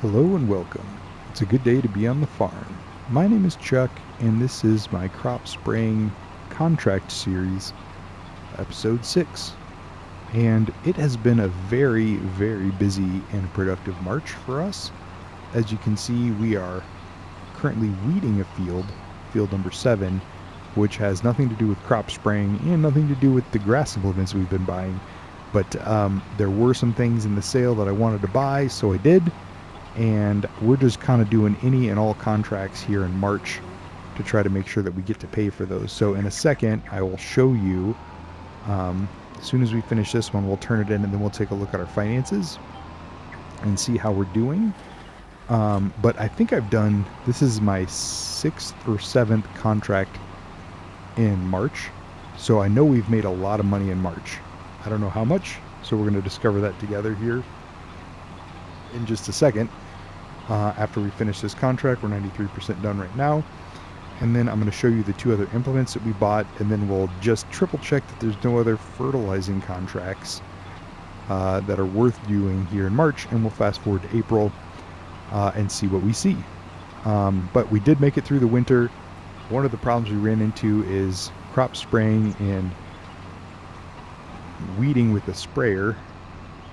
Hello and welcome. It's a good day to be on the farm. My name is Chuck, and this is my crop spraying contract series, episode 6. And it has been a very, very busy and productive March for us. As you can see, we are currently weeding a field number 7, which has nothing to do with crop spraying and nothing to do with the grass implements we've been buying. But there were some things in the sale that I wanted to buy, so I did. And we're just kind of doing any and all contracts here in March to try to make sure that we get to pay for those. So in a second, I will show you, as soon as we finish this one, we'll turn it in and then we'll take a look at our finances and see how we're doing. But I think this is my 6th or 7th contract in March. So I know we've made a lot of money in March. I don't know how much, so we're going to discover that together here in just a second. After we finish this contract, we're 93% done right now. And then I'm going to show you the 2 other implements that we bought, and then we'll just triple check that there's no other fertilizing contracts that are worth doing here in March, and we'll fast forward to April and see what we see. But we did make it through the winter. One of the problems we ran into is crop spraying and weeding with a sprayer.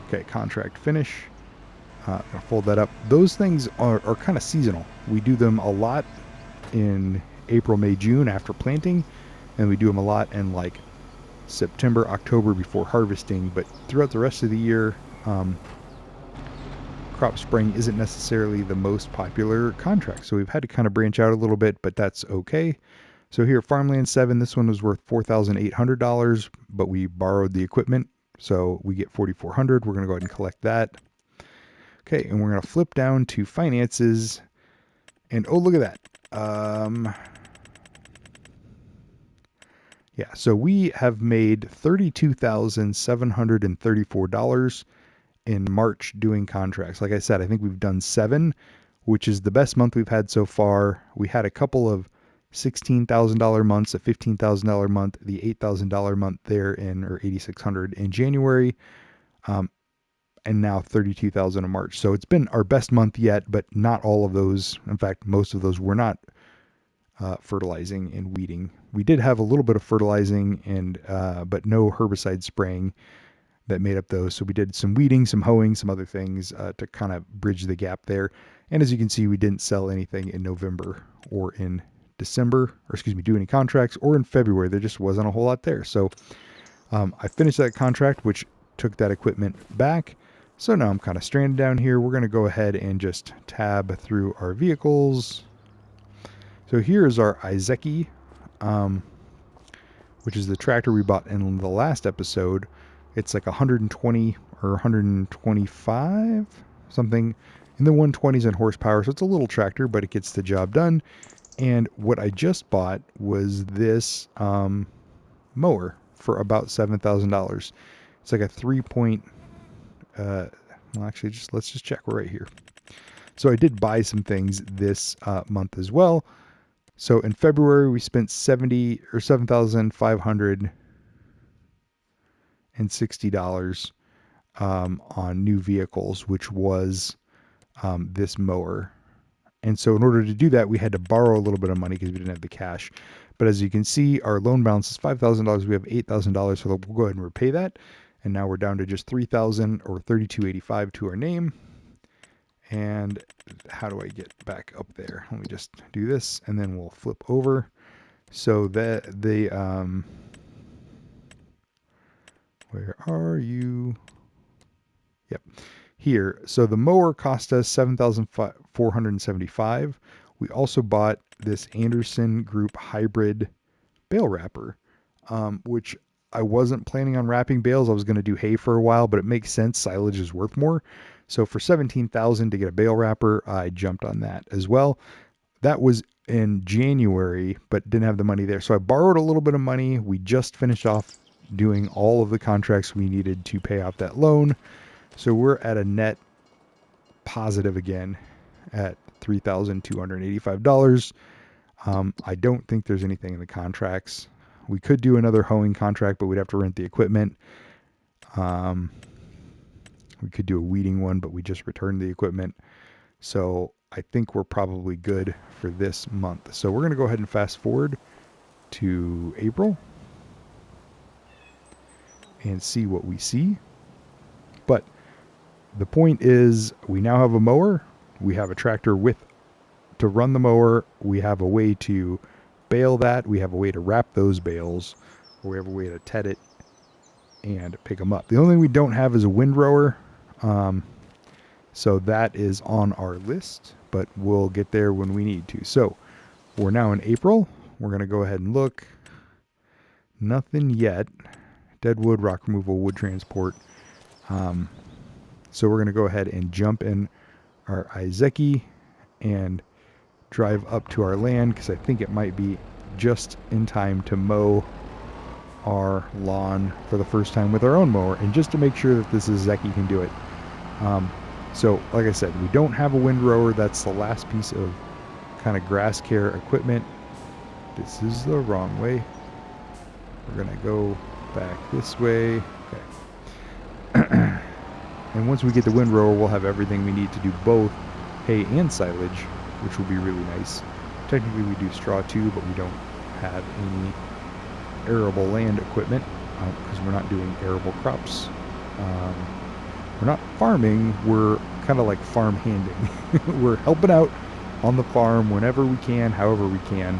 Okay, contract finish. I'll fold that up. Those things are kind of seasonal. We do them a lot in April, May, June after planting, and we do them a lot in like September, October before harvesting. But throughout the rest of the year, crop spraying isn't necessarily the most popular contract. So we've had to kind of branch out a little bit, but that's okay. So here, Farmland 7, this one was worth $4,800, but we borrowed the equipment. So we get $4,400. We're going to go ahead and collect that. Okay, and we're going to flip down to finances, and oh, look at that. Yeah, so we have made $32,734 in March doing contracts. Like I said, I think we've done 7, which is the best month we've had so far. We had a couple of $16,000 months, a $15,000 month, the $8,000 month there or $8,600 in January. And now 32,000 in March. So it's been our best month yet, but not all of those. In fact, most of those were not fertilizing and weeding. We did have a little bit of fertilizing but no herbicide spraying that made up those. So we did some weeding, some hoeing, some other things to kind of bridge the gap there. And as you can see, we didn't sell anything in November or in December, do any contracts, or in February. There just wasn't a whole lot there. So I finished that contract, which took that equipment back. So now I'm kind of stranded down here. We're going to go ahead and just tab through our vehicles. So here's our Izeki, which is the tractor we bought in the last episode. It's like 120 or 125, something in the 120s in horsepower. So it's a little tractor, but it gets the job done. And what I just bought was this mower for about $7,000. It's like a 3-point. Let's just check. We're right here. So I did buy some things this month as well. So in February we spent $7,560 on new vehicles, which was this mower. And so in order to do that, we had to borrow a little bit of money because we didn't have the cash. But as you can see, our loan balance is $5,000. We have $8,000, so we'll go ahead and repay that. And now we're down to just $3,000 or $3,285 to our name. And how do I get back up there? Let me just do this, and then we'll flip over. So that where are you? Yep, here. So the mower cost us $7,475. We also bought this Anderson Group hybrid bale wrapper, which I wasn't planning on wrapping bales. I was going to do hay for a while, but it makes sense. Silage is worth more. So for $17,000 to get a bale wrapper, I jumped on that as well. That was in January, but didn't have the money there. So I borrowed a little bit of money. We just finished off doing all of the contracts we needed to pay off that loan. So we're at a net positive again at $3,285. I don't think there's anything in the contracts. We could do another hoeing contract, but we'd have to rent the equipment. We could do a weeding one, but we just returned the equipment. So I think we're probably good for this month. So we're going to go ahead and fast forward to April and see what we see. But the point is, we now have a mower. We have a tractor to run the mower. We have a way to bale that. We have a way to wrap those bales. Or we have a way to ted it and pick them up. The only thing we don't have is a windrower. So that is on our list, but we'll get there when we need to. So we're now in April. We're going to go ahead and look. Nothing yet. Dead wood, rock removal, wood transport. So we're going to go ahead and jump in our Izeki and drive up to our land because I think it might be just in time to mow our lawn for the first time with our own mower, and just to make sure that this Izeki can do it. So like I said, we don't have a windrower. That's the last piece of kind of grass care equipment. This is the wrong way. We're going to go back this way. Okay. And once we get the windrower, we'll have everything we need to do both hay and silage, which will be really nice. Technically we do straw too, but we don't have any arable land equipment because we're not doing arable crops. We're not farming, we're kind of like farm handing. We're helping out on the farm whenever we can, however we can.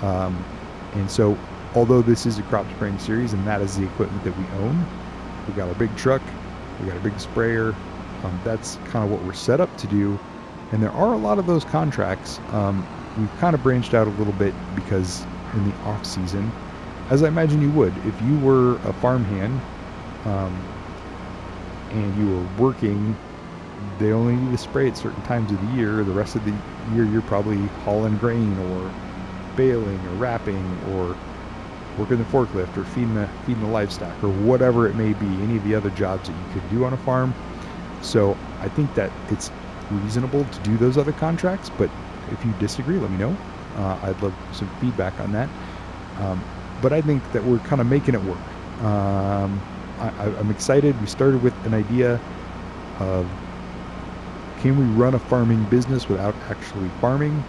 And so, although this is a crop spraying series and that is the equipment that we own, we got our big truck, we got a big sprayer. That's kind of what we're set up to do. And there are a lot of those contracts. We've kind of branched out a little bit because in the off season, as I imagine you would, if you were a farmhand, and you were working, they only need to spray at certain times of the year. The rest of the year, you're probably hauling grain or baling or wrapping or working the forklift or feeding the livestock or whatever it may be, any of the other jobs that you could do on a farm. So I think that it's reasonable to do those other contracts, but if you disagree, let me know. I'd love some feedback on that. But I think that we're kind of making it work. I'm excited. We started with an idea of, can we run a farming business without actually farming?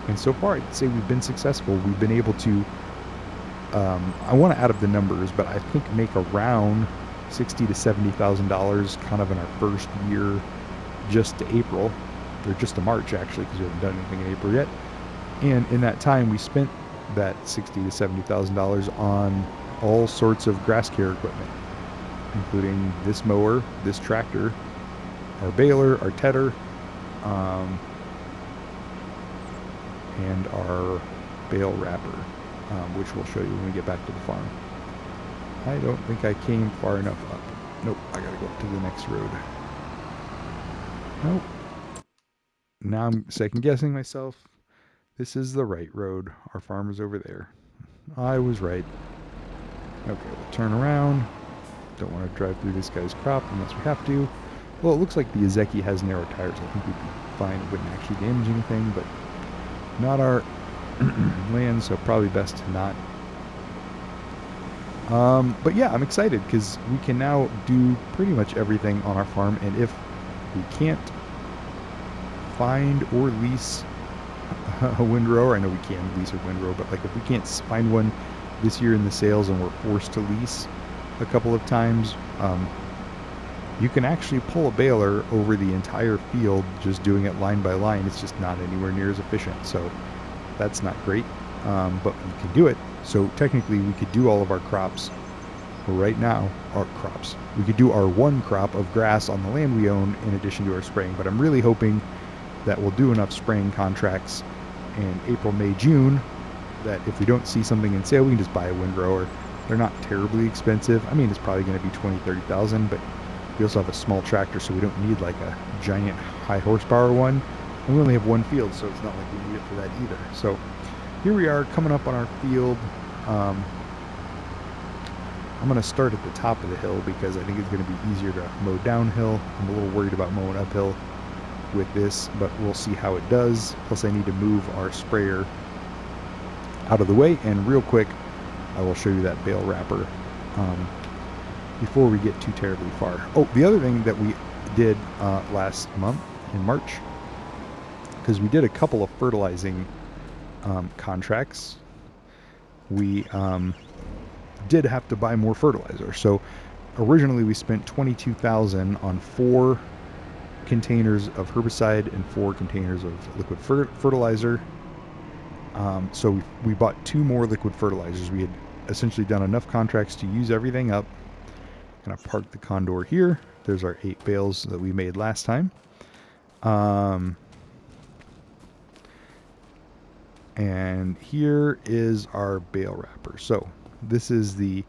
And so far, I'd say we've been successful. We've been able to, I want to add up the numbers, but I think make around $60,000 to $70,000 kind of in our first year, just to April, or just to March actually, because we haven't done anything in April yet. And in that time, we spent that $60,000 to $70,000 on all sorts of grass care equipment, including this mower, this tractor, our baler, our tedder, and our bale wrapper, which we'll show you when we get back to the farm. I don't think I came far enough up. Nope, I gotta go up to the next road. Nope. Now I'm second guessing myself. This is the right road. Our farm is over there. I was right. Okay, we'll turn around. Don't want to drive through this guy's crop unless we have to. Well, it looks like the Izeki has narrow tires. I think we'd be fine. It wouldn't actually damage anything, but not our land, so probably best to not. But yeah, I'm excited because we can now do pretty much everything on our farm, and if we can't find or lease a windrower, I know we can lease a windrower, but like if we can't find one this year in the sales and we're forced to lease a couple of times, you can actually pull a baler over the entire field just doing it line by line. It's just not anywhere near as efficient, so that's not great, but we can do it. So technically we could do all of our crops right now. Our crops, we could do our one crop of grass on the land we own in addition to our spraying, but I'm really hoping that we'll do enough spraying contracts in April, May, June that if we don't see something in sale, we can just buy a windrower. They're not terribly expensive. I mean, it's probably going to be $20,000 to $30,000, but we also have a small tractor, so we don't need like a giant high horsepower one. And we only have one field, so it's not like we need it for that either. So here we are coming up on our field. I'm going to start at the top of the hill because I think it's going to be easier to mow downhill. I'm a little worried about mowing uphill with this, but we'll see how it does. Plus I need to move our sprayer out of the way, and real quick I will show you that bale wrapper before we get too terribly far. Oh, the other thing that we did last month in March, because we did a couple of fertilizing contracts. We did have to buy more fertilizer. So originally we spent $22,000 on 4 containers of herbicide and 4 containers of liquid fertilizer. So we bought 2 more liquid fertilizers. We had essentially done enough contracts to use everything up. Gonna park the Condor here. There's our 8 bales that we made last time. And here is our bale wrapper. So this is the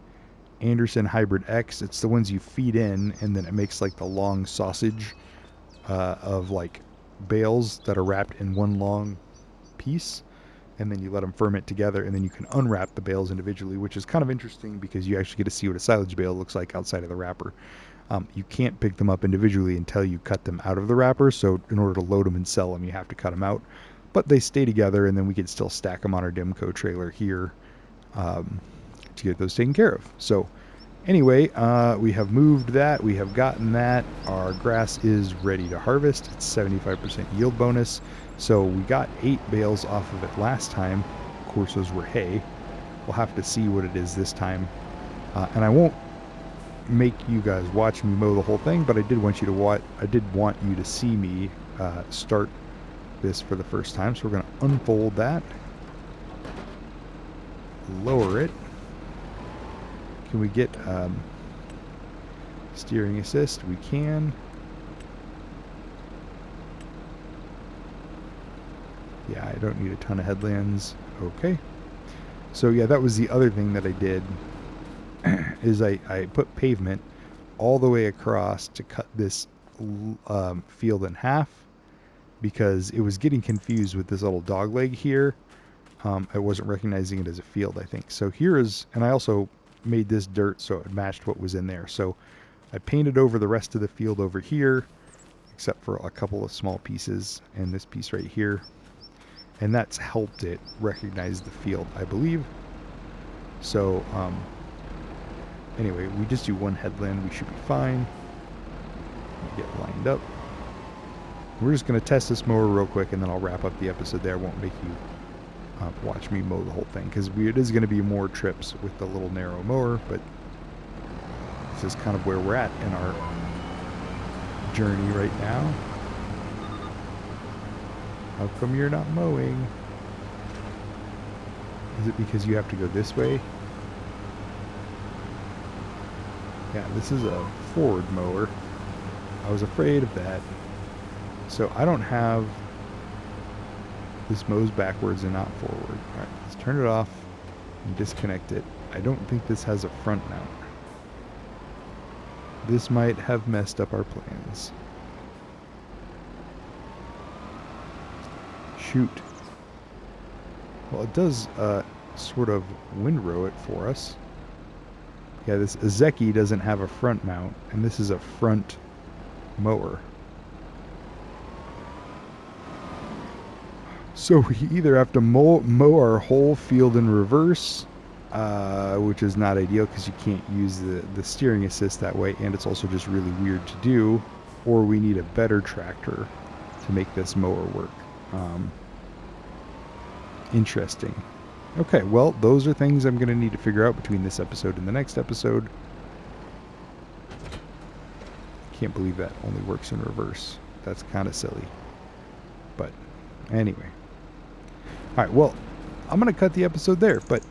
Anderson Hybrid X. It's the ones you feed in, and then it makes like the long sausage of like bales that are wrapped in one long piece, and then you let them ferment together, and then you can unwrap the bales individually, which is kind of interesting because you actually get to see what a silage bale looks like outside of the wrapper. You can't pick them up individually until you cut them out of the wrapper, so in order to load them and sell them, you have to cut them out. But they stay together, and then we can still stack them on our Demco trailer here to get those taken care of. So anyway, we have moved that. We have gotten that. Our grass is ready to harvest. It's 75% yield bonus. So we got 8 bales off of it last time. Of course, those were hay. We'll have to see what it is this time. And I won't make you guys watch me mow the whole thing, but I did want you to watch. I did want you to see me start this for the first time. So we're going to unfold that, lower it. Can we get steering assist? We can. Yeah, I don't need a ton of headlands. Okay. So yeah, that was the other thing that I did is I put pavement all the way across to cut this field in half, because it was getting confused with this little dog leg here. I wasn't recognizing it as a field, I think. So here is, and I also made this dirt so it matched what was in there. So I painted over the rest of the field over here, except for a couple of small pieces and this piece right here. And that's helped it recognize the field, I believe. So anyway, we just do one headland. We should be fine. Get lined up. We're just going to test this mower real quick, and then I'll wrap up the episode there. I won't make you watch me mow the whole thing, because it is going to be more trips with the little narrow mower, but this is kind of where we're at in our journey right now. How come you're not mowing? Is it because you have to go this way? Yeah, this is a forward mower. I was afraid of that. So I don't have... This mows backwards and not forward. Alright, let's turn it off and disconnect it. I don't think this has a front mount. This might have messed up our plans. Shoot. Well, it does sort of windrow it for us. Yeah, this Azeki doesn't have a front mount, and this is a front mower. So we either have to mow our whole field in reverse, which is not ideal because you can't use the steering assist that way, and it's also just really weird to do, or we need a better tractor to make this mower work. Interesting. Okay, well, those are things I'm going to need to figure out between this episode and the next episode. Can't believe that only works in reverse. That's kind of silly. But anyway. Alright, well, I'm going to cut the episode there, but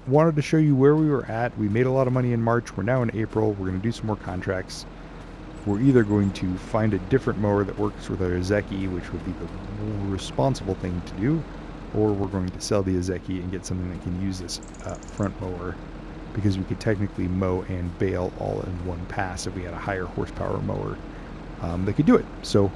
wanted to show you where we were at. We made a lot of money in March. We're now in April. We're going to do some more contracts. We're either going to find a different mower that works with our Azeki, which would be the more responsible thing to do, or we're going to sell the Azeki and get something that can use this front mower, because we could technically mow and bale all in one pass if we had a higher horsepower mower that could do it. So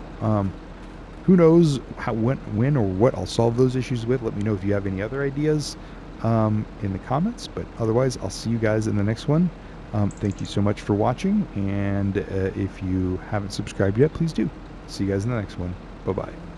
who knows how, when, or what I'll solve those issues with. Let me know if you have any other ideas in the comments. But otherwise, I'll see you guys in the next one. Thank you so much for watching. And if you haven't subscribed yet, please do. See you guys in the next one. Bye-bye.